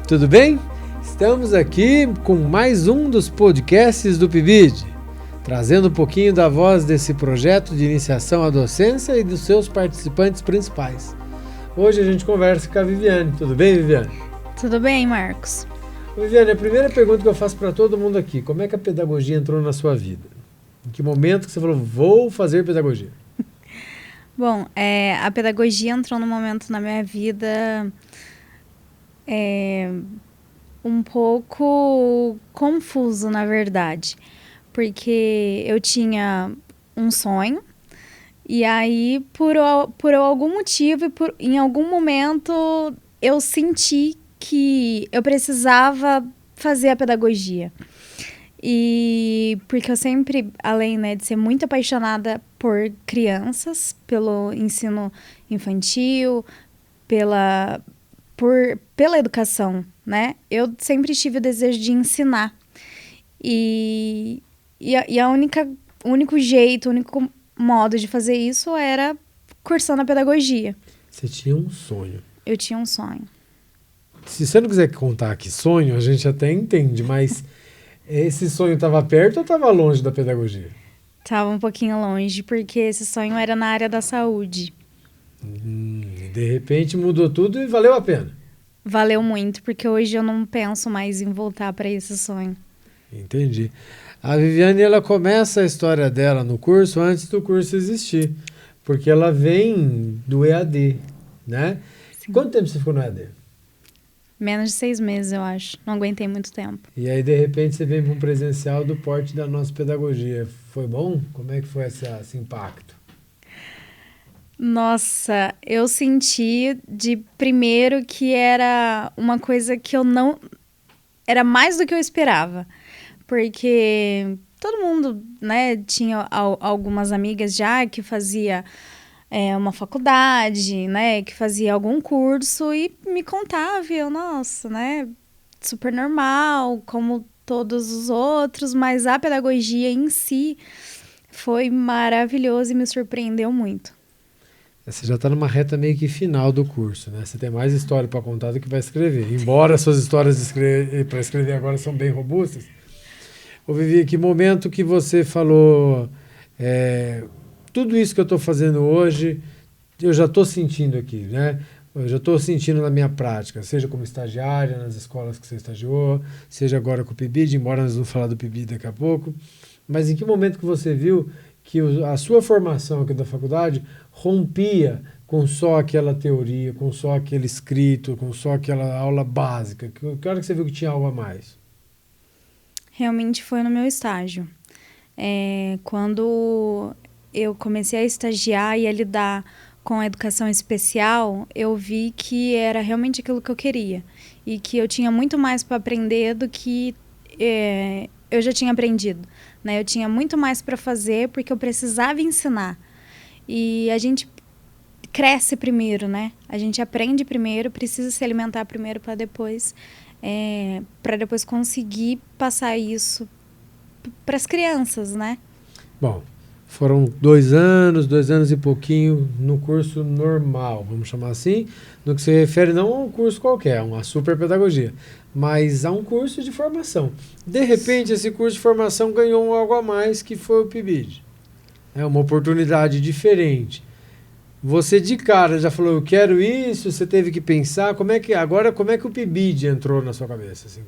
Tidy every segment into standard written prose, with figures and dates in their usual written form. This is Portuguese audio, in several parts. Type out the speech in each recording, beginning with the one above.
tudo bem? Estamos aqui com mais um dos podcasts do PIBID, trazendo um pouquinho da voz desse projeto de iniciação à docência e dos seus participantes principais. Hoje a gente conversa com a Viviane. Tudo bem, Viviane? Tudo bem, Marcos. Viviane, a primeira pergunta que eu faço para todo mundo aqui, como é que a pedagogia entrou na sua vida? Em que momento que você falou, vou fazer pedagogia? Bom, a pedagogia entrou num momento na minha vida um pouco confuso, na verdade. Porque eu tinha um sonho e aí, por algum motivo, em algum momento, eu senti que eu precisava fazer a pedagogia. E porque eu sempre, além de ser muito apaixonada por crianças, pelo ensino infantil, pela educação, né? Eu sempre tive o desejo de ensinar. E o único jeito, o único modo de fazer isso era cursando a pedagogia. Você tinha um sonho. Eu tinha um sonho. Se você não quiser contar que sonho, a gente até entende, mas esse sonho estava perto ou estava longe da pedagogia? Estava um pouquinho longe, porque esse sonho era na área da saúde. De repente mudou tudo e valeu a pena. Valeu muito, porque hoje eu não penso mais em voltar para esse sonho. Entendi. A Viviane, ela começa a história dela no curso antes do curso existir, porque ela vem do EAD, né? Sim. Quanto tempo você ficou no EAD? Menos de 6 meses, eu acho. Não aguentei muito tempo. E aí, de repente, você vem para um presencial do porte da nossa pedagogia. Foi bom? Como é que foi esse impacto? Nossa, eu senti de primeiro que era uma coisa que eu não... Era mais do que eu esperava. Porque todo mundo, né, tinha algumas amigas já que fazia uma faculdade, né, que fazia algum curso e me contava, e eu, nossa, né, super normal, como todos os outros, mas a pedagogia em si foi maravilhosa e me surpreendeu muito. Você já está numa reta meio que final do curso, né? Você tem mais história para contar do que vai escrever. Embora suas histórias para escrever agora são bem robustas. Ô Vivi, que momento que você falou, tudo isso que eu estou fazendo hoje, eu já estou sentindo aqui, né? Eu já estou sentindo na minha prática, seja como estagiária, nas escolas que você estagiou, seja agora com o PIBID, embora nós vamos falar do PIBID daqui a pouco. Mas em que momento que você viu que a sua formação aqui da faculdade rompia com só aquela teoria, com só aquele escrito, com só aquela aula básica? Que hora que você viu que tinha algo a mais? Realmente foi no meu estágio. Quando eu comecei a estagiar e a lidar com a educação especial, eu vi que era realmente aquilo que eu queria. E que eu tinha muito mais para aprender do que eu já tinha aprendido, né? Eu tinha muito mais para fazer porque eu precisava ensinar. E a gente cresce primeiro, né? A gente aprende primeiro, precisa se alimentar primeiro para depois conseguir passar isso para as crianças, né? Bom, foram 2 anos e pouquinho no curso normal, vamos chamar assim, no que se refere não a um curso qualquer, a uma super pedagogia, mas a um curso de formação. De repente, esse curso de formação ganhou algo a mais, que foi o PIBID. É uma oportunidade diferente. Você de cara já falou, eu quero isso, você teve que pensar, como é que o PIBID entrou na sua cabeça? Assim?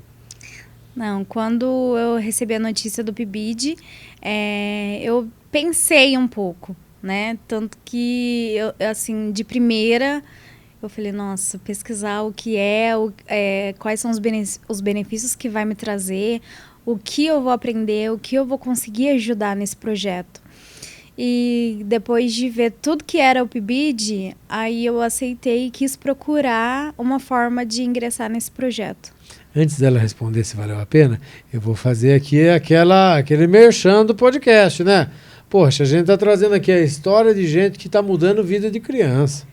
Não, quando eu recebi a notícia do PIBID, eu pensei um pouco, né? Tanto que, de primeira, eu falei, nossa, pesquisar o que quais são os benefícios que vai me trazer, o que eu vou aprender, o que eu vou conseguir ajudar nesse projeto. E depois de ver tudo que era o PIBID, aí eu aceitei e quis procurar uma forma de ingressar nesse projeto. Antes dela responder se valeu a pena, eu vou fazer aqui aquele merchan do podcast, né? Poxa, a gente está trazendo aqui a história de gente que está mudando vida de criança,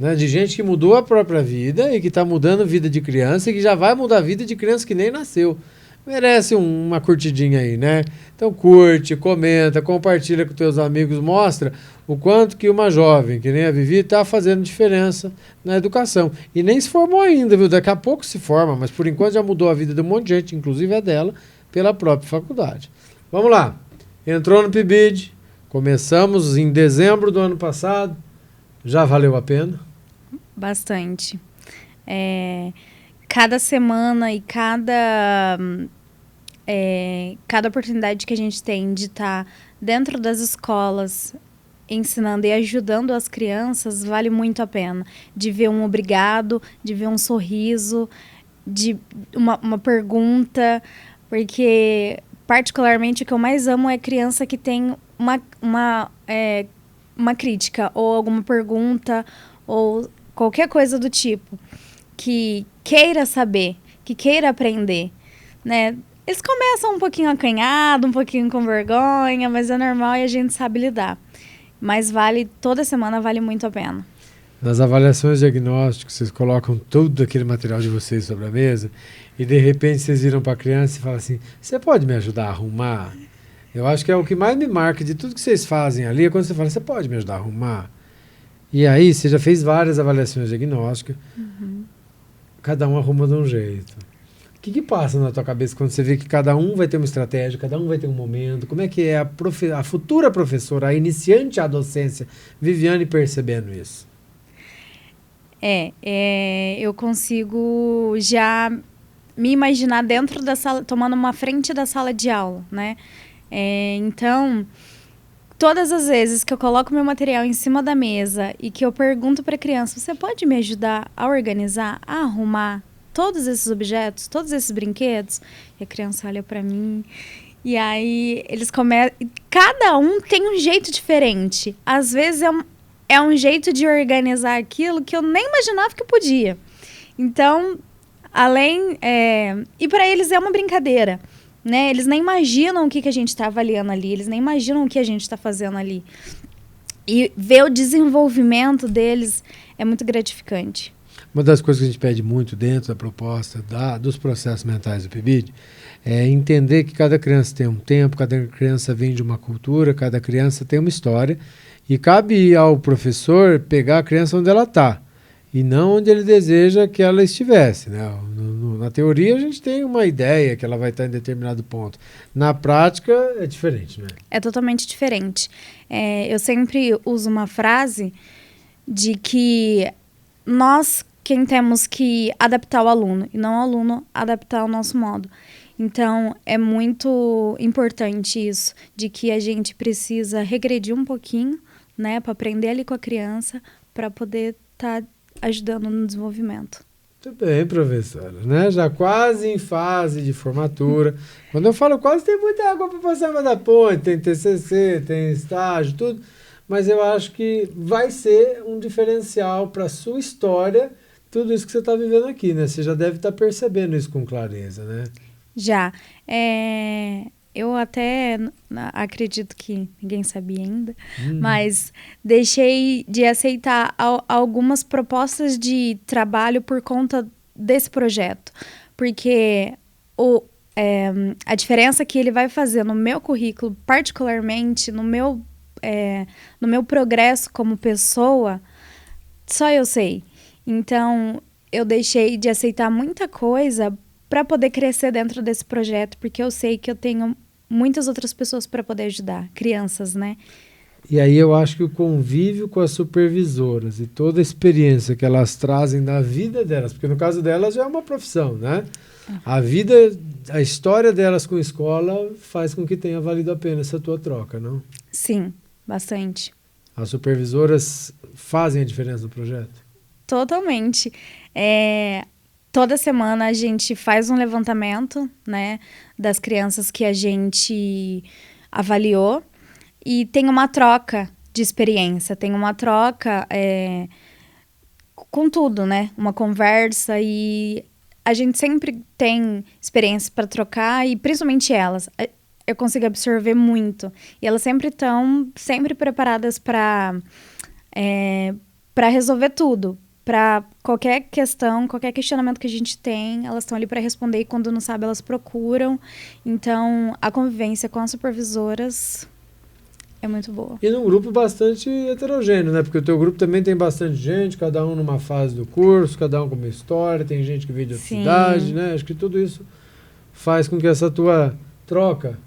né? De gente que mudou a própria vida e que está mudando vida de criança e que já vai mudar a vida de criança que nem nasceu. merece uma curtidinha aí, né? Então curte, comenta, compartilha com teus amigos, mostra o quanto que uma jovem, que nem a Vivi, está fazendo diferença na educação. E nem se formou ainda, viu? Daqui a pouco se forma, mas por enquanto já mudou a vida de um monte de gente, inclusive a dela, pela própria faculdade. Vamos lá. Entrou no PIBID, começamos em dezembro do ano passado, já valeu a pena? Bastante. Cada semana e cada oportunidade que a gente tem de estar dentro das escolas ensinando e ajudando as crianças vale muito a pena. De ver um obrigado, de ver um sorriso, de uma pergunta, porque particularmente o que eu mais amo é criança que tem uma crítica ou alguma pergunta ou qualquer coisa do tipo, que queira saber, que queira aprender, né? Eles começam um pouquinho acanhado, um pouquinho com vergonha, mas é normal e a gente sabe lidar. Mas toda semana vale muito a pena. Nas avaliações diagnósticas, vocês colocam todo aquele material de vocês sobre a mesa e de repente vocês viram para a criança e falam assim, você pode me ajudar a arrumar? Eu acho que é o que mais me marca de tudo que vocês fazem ali, é quando você fala, você pode me ajudar a arrumar? E aí, você já fez várias avaliações diagnósticas, cada um arruma de um jeito. O que passa na tua cabeça quando você vê que cada um vai ter uma estratégia, cada um vai ter um momento? Como é que é a futura professora, a iniciante à docência, Viviane, percebendo isso? Eu consigo já me imaginar dentro da sala, tomando uma frente da sala de aula, né? Então, todas as vezes que eu coloco meu material em cima da mesa e que eu pergunto para a criança, você pode me ajudar a organizar, a arrumar todos esses objetos, todos esses brinquedos? E a criança olha para mim e aí eles começam... Cada um tem um jeito diferente. Às vezes é um jeito de organizar aquilo que eu nem imaginava que eu podia. Então, e para eles é uma brincadeira, né? Eles nem imaginam o que a gente está avaliando ali, eles nem imaginam o que a gente está fazendo ali. E ver o desenvolvimento deles é muito gratificante. Uma das coisas que a gente pede muito dentro da proposta dos processos mentais do PIBID é entender que cada criança tem um tempo, cada criança vem de uma cultura, cada criança tem uma história e cabe ao professor pegar a criança onde ela está e não onde ele deseja que ela estivesse, né? Na teoria a gente tem uma ideia que ela vai estar em determinado ponto. Na prática é diferente, né? É totalmente diferente. Eu sempre uso uma frase de que nós quem temos que adaptar o aluno e não o aluno adaptar o nosso modo. Então, é muito importante isso, de que a gente precisa regredir um pouquinho, né, para aprender ali com a criança, para poder estar ajudando no desenvolvimento. Muito bem, professora, né? Já quase em fase de formatura. Quando eu falo quase, tem muita água para passar mais da ponte, tem TCC, tem estágio, tudo. Mas eu acho que vai ser um diferencial para a sua história, tudo isso que você está vivendo aqui, né? Você já deve estar percebendo isso com clareza, né? Já. Eu até acredito que ninguém sabia ainda, mas deixei de aceitar algumas propostas de trabalho por conta desse projeto. Porque a diferença que ele vai fazer no meu currículo, particularmente no meu progresso como pessoa, só eu sei. Então, eu deixei de aceitar muita coisa para poder crescer dentro desse projeto, porque eu sei que eu tenho muitas outras pessoas para poder ajudar, crianças, né? E aí eu acho que o convívio com as supervisoras e toda a experiência que elas trazem na vida delas, porque no caso delas já é uma profissão, né? A vida, a história delas com a escola faz com que tenha valido a pena essa tua troca, não? Sim, bastante. As supervisoras fazem a diferença no projeto? Totalmente. Toda semana a gente faz um levantamento, né, das crianças que a gente avaliou e tem uma troca de experiência, tem uma troca com tudo, né, uma conversa e a gente sempre tem experiência para trocar e principalmente elas. Eu consigo absorver muito e elas sempre estão preparadas para resolver tudo. para qualquer questão, qualquer questionamento que a gente tem, elas estão ali para responder e quando não sabe, elas procuram. Então, a convivência com as supervisoras é muito boa. E num grupo bastante heterogêneo, né? Porque o teu grupo também tem bastante gente, cada um numa fase do curso, cada um com uma história, tem gente que veio de outra cidade, né? Acho que tudo isso faz com que essa tua troca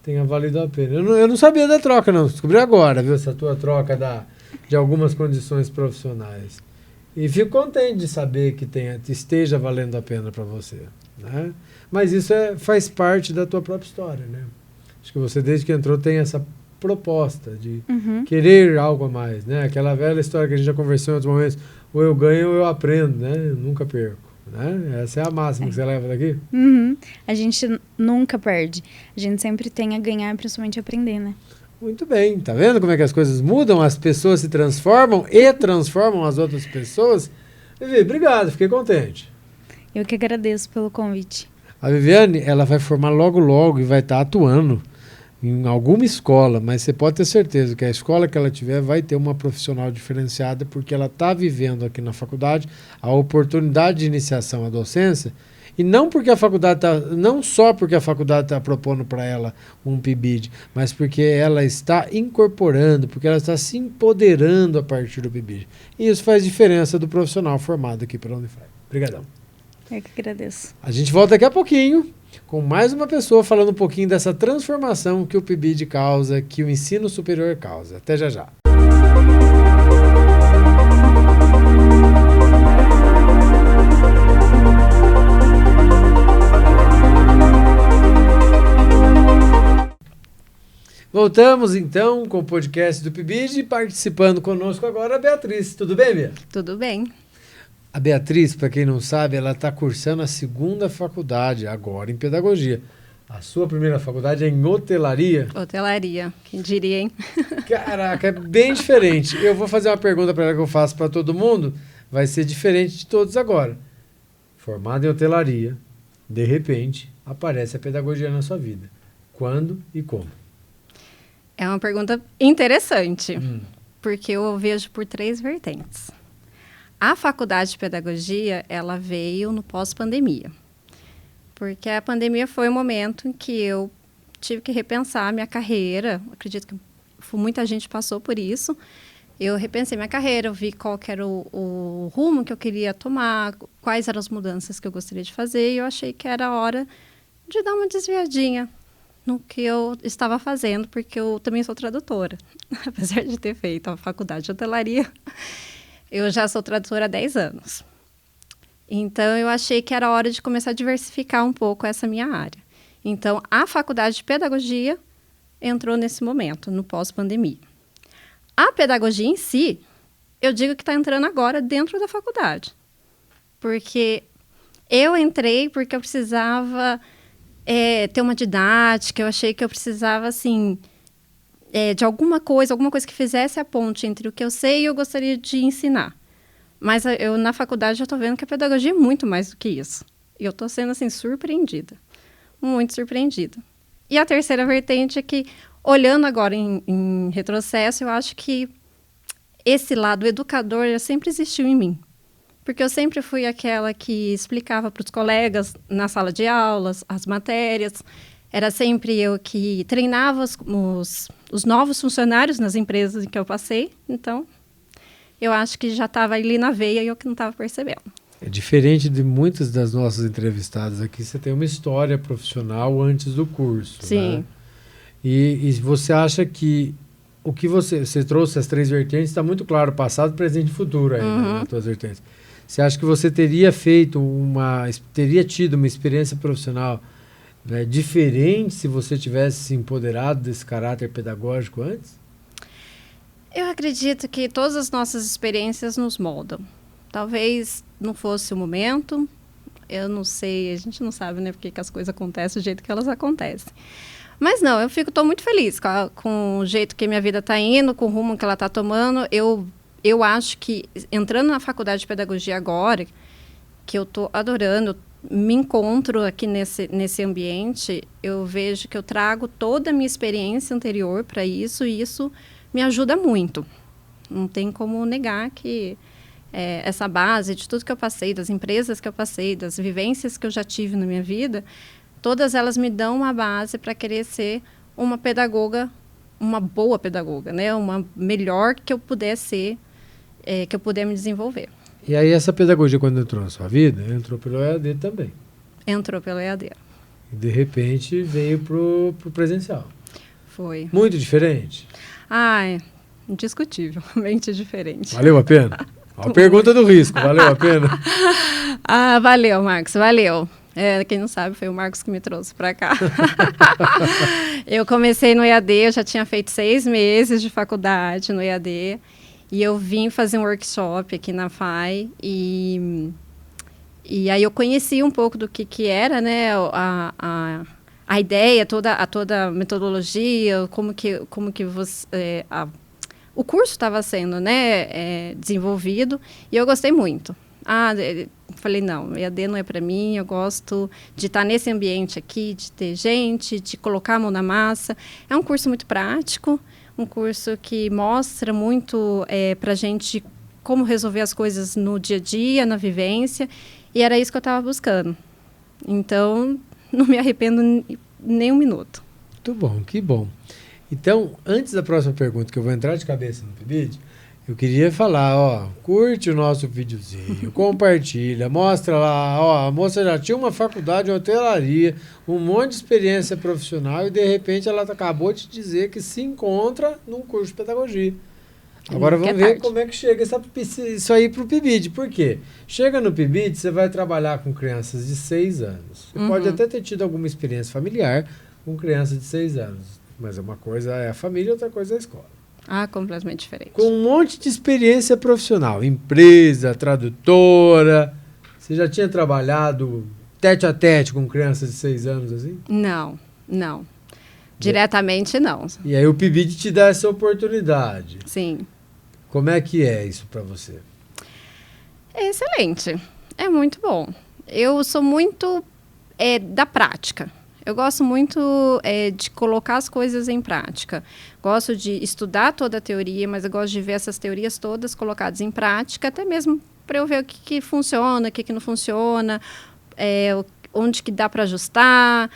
tenha valido a pena. Eu não sabia da troca, não. Descobri agora, viu? Essa tua troca de algumas condições profissionais. E fico contente de saber que esteja valendo a pena para você, né? Mas isso faz parte da tua própria história, né? Acho que você, desde que entrou, tem essa proposta de querer algo a mais, né? Aquela velha história que a gente já conversou em outros momentos, ou eu ganho ou eu aprendo, né? Eu nunca perco, né? Essa é a máxima que você leva daqui. A gente nunca perde. A gente sempre tem a ganhar e principalmente aprender, né? Muito bem, tá vendo como é que as coisas mudam? As pessoas se transformam e transformam as outras pessoas. Vivi, obrigado, fiquei contente. Eu que agradeço pelo convite. A Viviane, ela vai formar logo e vai estar atuando em alguma escola, mas você pode ter certeza que a escola que ela tiver vai ter uma profissional diferenciada, porque ela está vivendo aqui na faculdade a oportunidade de iniciação à docência. E não porque a faculdade não só porque a faculdade está propondo para ela um PIBID, mas porque ela está incorporando, porque ela está se empoderando a partir do PIBID. E isso faz diferença do profissional formado aqui pela Unify. Obrigadão. Eu que agradeço. A gente volta daqui a pouquinho com mais uma pessoa falando um pouquinho dessa transformação que o PIBID causa, que o ensino superior causa. Até já já. Voltamos então com o podcast do PIBID, participando conosco agora a Beatriz. Tudo bem, Bia? Tudo bem. A Beatriz, para quem não sabe, ela está cursando a segunda faculdade agora em pedagogia. A sua primeira faculdade é em hotelaria? Hotelaria, quem diria, hein? Caraca, é bem diferente. Eu vou fazer uma pergunta para ela que eu faço para todo mundo, vai ser diferente de todos agora. Formada em hotelaria, de repente, aparece a pedagogia na sua vida. Quando e como? É uma pergunta interessante, porque eu vejo por 3 vertentes. A faculdade de pedagogia, ela veio no pós-pandemia, porque a pandemia foi o momento em que eu tive que repensar a minha carreira. Acredito que muita gente passou por isso. Eu repensei minha carreira, eu vi qual que era o rumo que eu queria tomar, quais eram as mudanças que eu gostaria de fazer, e eu achei que era hora de dar uma desviadinha no que eu estava fazendo, porque eu também sou tradutora. Apesar de ter feito a faculdade de hotelaria, eu já sou tradutora há 10 anos. Então, eu achei que era hora de começar a diversificar um pouco essa minha área. Então, a faculdade de pedagogia entrou nesse momento, no pós-pandemia. A pedagogia em si, eu digo que está entrando agora dentro da faculdade. Porque eu entrei porque eu precisava ter uma didática, eu achei que eu precisava, assim, de alguma coisa que fizesse a ponte entre o que eu sei e eu gostaria de ensinar. Mas eu, na faculdade, já estou vendo que a pedagogia é muito mais do que isso. E eu estou sendo, assim, surpreendida. Muito surpreendida. E a terceira vertente é que, olhando agora em retrocesso, eu acho que esse lado educador sempre existiu em mim. Porque eu sempre fui aquela que explicava para os colegas na sala de aulas, as matérias. Era sempre eu que treinava os novos funcionários nas empresas em que eu passei. Então, eu acho que já estava ali na veia e eu que não estava percebendo. É diferente de muitas das nossas entrevistadas aqui, você tem uma história profissional antes do curso. Sim. Né? E você acha que o que você trouxe, as 3 vertentes, está muito claro, passado, presente e futuro aí, né, nas tuas vertentes. Você acha que você teria tido uma experiência profissional, né, diferente se você tivesse se empoderado desse caráter pedagógico antes? Eu acredito que todas as nossas experiências nos moldam. Talvez não fosse o momento, eu não sei, a gente não sabe, né, porque que as coisas acontecem do jeito que elas acontecem. Mas não, estou muito feliz com o jeito que minha vida está indo, com o rumo que ela está tomando. Eu acho que, entrando na faculdade de pedagogia agora, que eu estou adorando, me encontro aqui nesse ambiente, eu vejo que eu trago toda a minha experiência anterior para isso, e isso me ajuda muito. Não tem como negar que essa base de tudo que eu passei, das empresas que eu passei, das vivências que eu já tive na minha vida, todas elas me dão uma base para querer ser uma pedagoga, uma boa pedagoga, né? Uma melhor que eu puder ser, que eu puder me desenvolver. E aí essa pedagogia, quando entrou na sua vida, entrou pelo EAD também. Entrou pelo EAD. E de repente veio pro presencial. Foi. Muito diferente? Indiscutivelmente diferente. Valeu a pena? A pergunta do risco, valeu a pena? Valeu, Marcos, valeu. Quem não sabe, foi o Marcos que me trouxe para cá. Eu comecei no EAD, eu já tinha feito 6 meses de faculdade no EAD. E eu vim fazer um workshop aqui na FAI. E aí eu conheci um pouco do que era, né, a ideia, toda a metodologia, como que você... o curso estava sendo, né, desenvolvido. E eu gostei muito. Falei, não, EAD não é para mim, eu gosto de estar nesse ambiente aqui, de ter gente, de colocar a mão na massa. É um curso muito prático, um curso que mostra muito para a gente como resolver as coisas no dia a dia, na vivência, e era isso que eu estava buscando. Então, não me arrependo nem um minuto. Muito bom, que bom. Então, antes da próxima pergunta, que eu vou entrar de cabeça no PIBID, eu queria falar, curte o nosso videozinho, compartilha, mostra lá, a moça já tinha uma faculdade de hotelaria, um monte de experiência profissional e de repente ela acabou de dizer que se encontra num curso de pedagogia. Agora vamos ver como é que chega isso aí para o PIBID. Por quê? Chega no PIBID, você vai trabalhar com crianças de 6 anos. Você pode até ter tido alguma experiência familiar com crianças de 6 anos, mas uma coisa é a família, outra coisa é a escola. Completamente diferente. Com um monte de experiência profissional, empresa, tradutora. Você já tinha trabalhado tete a tete com crianças de 6 anos assim? Não. Diretamente não. E aí o PIBID te dá essa oportunidade. Sim. Como é que é isso para você? É excelente. É muito bom. Eu sou muito da prática. Eu gosto muito de colocar as coisas em prática. Gosto de estudar toda a teoria, mas eu gosto de ver essas teorias todas colocadas em prática, até mesmo para eu ver o que funciona, o que não funciona, onde que dá para ajustar,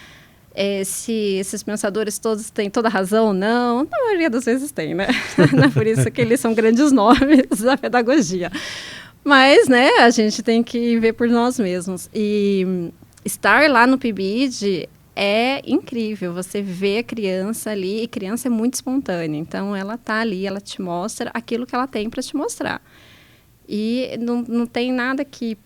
se esses pensadores todos têm toda a razão ou não. Na maioria das vezes tem, né? Não é por isso que eles são grandes nomes da pedagogia. Mas, né, a gente tem que ver por nós mesmos. E estar lá no PIBID é incrível, você vê a criança ali, e criança é muito espontânea, então ela está ali, ela te mostra aquilo que ela tem para te mostrar. E não tem nada que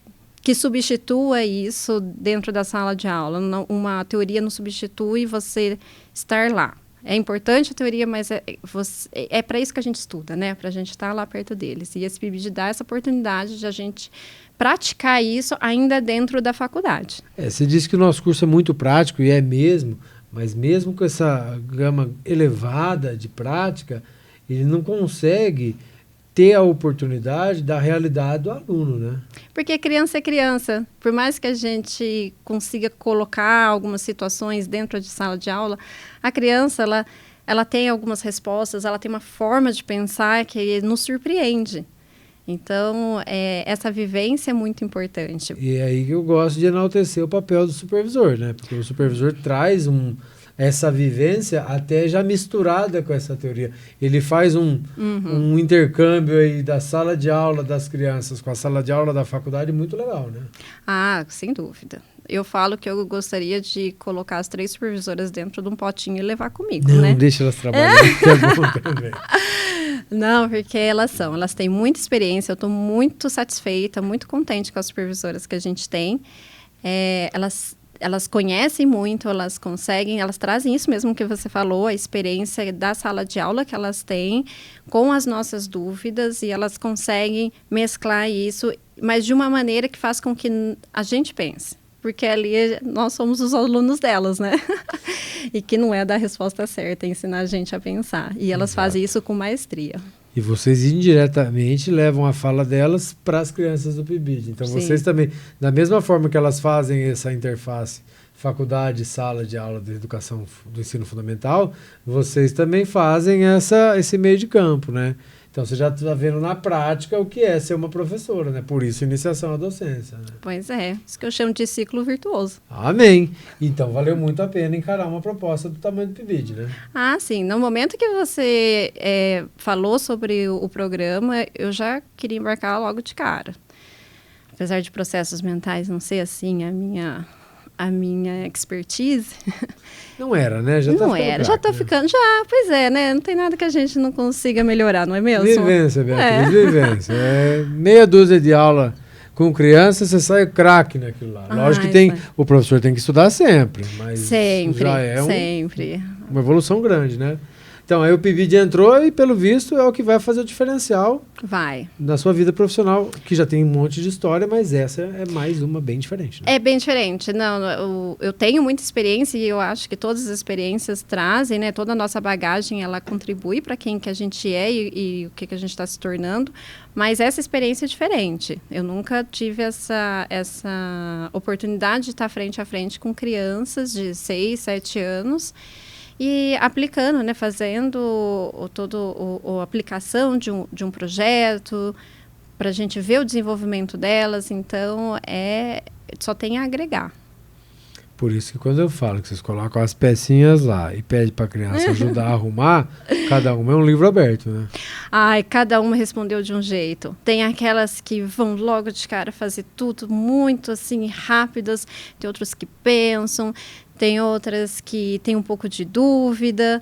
substitua isso dentro da sala de aula. Uma teoria não substitui você estar lá. É importante a teoria, mas é para isso que a gente estuda, né? Para a gente estar lá perto deles. E esse PIBID dá essa oportunidade de a gente praticar isso ainda dentro da faculdade. Você disse que o nosso curso é muito prático, e é mesmo, mas mesmo com essa gama elevada de prática, ele não consegue ter a oportunidade da realidade do aluno, né? Porque criança é criança. Por mais que a gente consiga colocar algumas situações dentro de sala de aula, a criança, ela tem algumas respostas, ela tem uma forma de pensar que nos surpreende. Então, essa vivência é muito importante. E é aí que eu gosto de enaltecer o papel do supervisor, né? Porque o supervisor traz essa vivência até já misturada com essa teoria. Ele faz um intercâmbio aí da sala de aula das crianças com a sala de aula da faculdade muito legal, né? Sem dúvida. Eu falo que eu gostaria de colocar as 3 supervisoras dentro de um potinho e levar comigo, né? Não, deixa elas trabalharem, que é bom também. Não, porque elas têm muita experiência, eu estou muito satisfeita, muito contente com as supervisoras que a gente tem. Elas conhecem muito, elas trazem isso mesmo que você falou, a experiência da sala de aula que elas têm com as nossas dúvidas, e elas conseguem mesclar isso, mas de uma maneira que faz com que a gente pense. Porque ali nós somos os alunos delas, né? E que não é dar a resposta certa, é ensinar a gente a pensar. E elas fazem isso com maestria. E vocês indiretamente levam a fala delas para as crianças do PIBID. Então, Sim. Vocês também, da mesma forma que elas fazem essa interface faculdade, sala de aula de educação do ensino fundamental, vocês também fazem esse meio de campo, né? Então, você já está vendo na prática o que é ser uma professora, né? Por isso, iniciação à docência. Né? Pois é, isso que eu chamo de ciclo virtuoso. Amém. Então, valeu muito a pena encarar uma proposta do tamanho do PIBID, né? Ah, sim. No momento que você falou sobre o programa, eu já queria embarcar logo de cara. Apesar de processos mentais não ser, assim, a minha expertise. Não era, né? Já não tá era, já tá né? ficando, já, pois é, né? Não tem nada que a gente não consiga melhorar, não é mesmo? Vivência, Beatriz, vivência. Meia dúzia de aula com criança, você sai craque naquilo lá. Lógico que o professor tem que estudar sempre, mas sempre, já é uma evolução grande, né? Então, aí o PIBID entrou e, pelo visto, é o que vai fazer o diferencial na sua vida profissional, que já tem um monte de história, mas essa é mais uma bem diferente. Né? É bem diferente. Não, eu tenho muita experiência e eu acho que todas as experiências trazem, né? Toda a nossa bagagem, ela contribui para quem que a gente é e o que a gente está se tornando, mas essa experiência é diferente. Eu nunca tive essa oportunidade de estar frente a frente com crianças de 6, 7 anos, e aplicando, né, fazendo a aplicação de um projeto, para a gente ver o desenvolvimento delas. Então, só tem a agregar. Por isso que quando eu falo que vocês colocam as pecinhas lá e pede para a criança ajudar a arrumar, cada uma é um livro aberto, né? Ai, cada uma respondeu de um jeito. Tem aquelas que vão logo de cara fazer tudo muito assim rápidas, tem outros que pensam, tem outras que têm um pouco de dúvida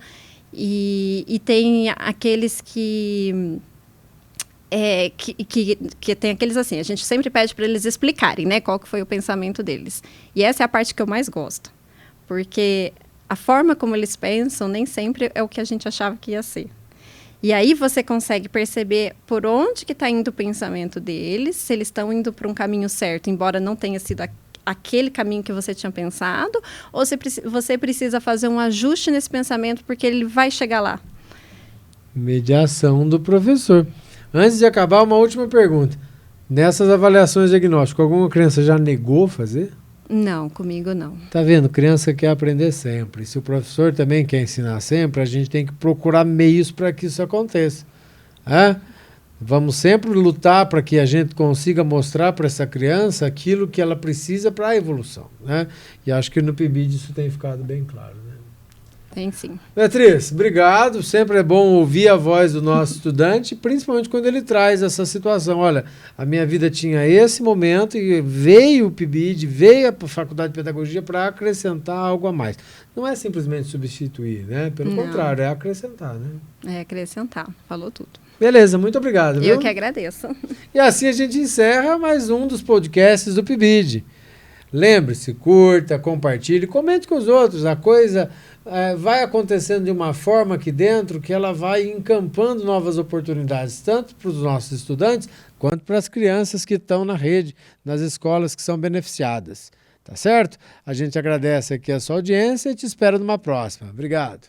e tem aqueles que tem aqueles assim, a gente sempre pede para eles explicarem, né, qual que foi o pensamento deles. E essa é a parte que eu mais gosto, porque a forma como eles pensam nem sempre é o que a gente achava que ia ser. E aí você consegue perceber por onde que está indo o pensamento deles, se eles estão indo para um caminho certo, embora não tenha sido aquele caminho que você tinha pensado, ou você precisa fazer um ajuste nesse pensamento porque ele vai chegar lá. Mediação do professor. Antes de acabar, uma última pergunta. Nessas avaliações diagnósticas, alguma criança já negou fazer? Não, comigo não. Tá vendo? Criança quer aprender sempre. Se o professor também quer ensinar sempre, a gente tem que procurar meios para que isso aconteça. Vamos sempre lutar para que a gente consiga mostrar para essa criança aquilo que ela precisa para a evolução. Né? E acho que no PIBID isso tem ficado bem claro. Né? Tem sim. Beatriz, obrigado. Sempre é bom ouvir a voz do nosso estudante, principalmente quando ele traz essa situação. Olha, a minha vida tinha esse momento e veio o PIBID, veio a Faculdade de Pedagogia para acrescentar algo a mais. Não é simplesmente substituir, né? Pelo contrário, é acrescentar, né? É acrescentar. Falou tudo. Beleza, muito obrigado. Viu? Eu que agradeço. E assim a gente encerra mais um dos podcasts do PIBID. Lembre-se, curta, compartilhe, comente com os outros. A coisa vai acontecendo de uma forma aqui dentro que ela vai encampando novas oportunidades, tanto para os nossos estudantes, quanto para as crianças que estão na rede, nas escolas que são beneficiadas. Tá certo? A gente agradece aqui a sua audiência e te espera numa próxima. Obrigado.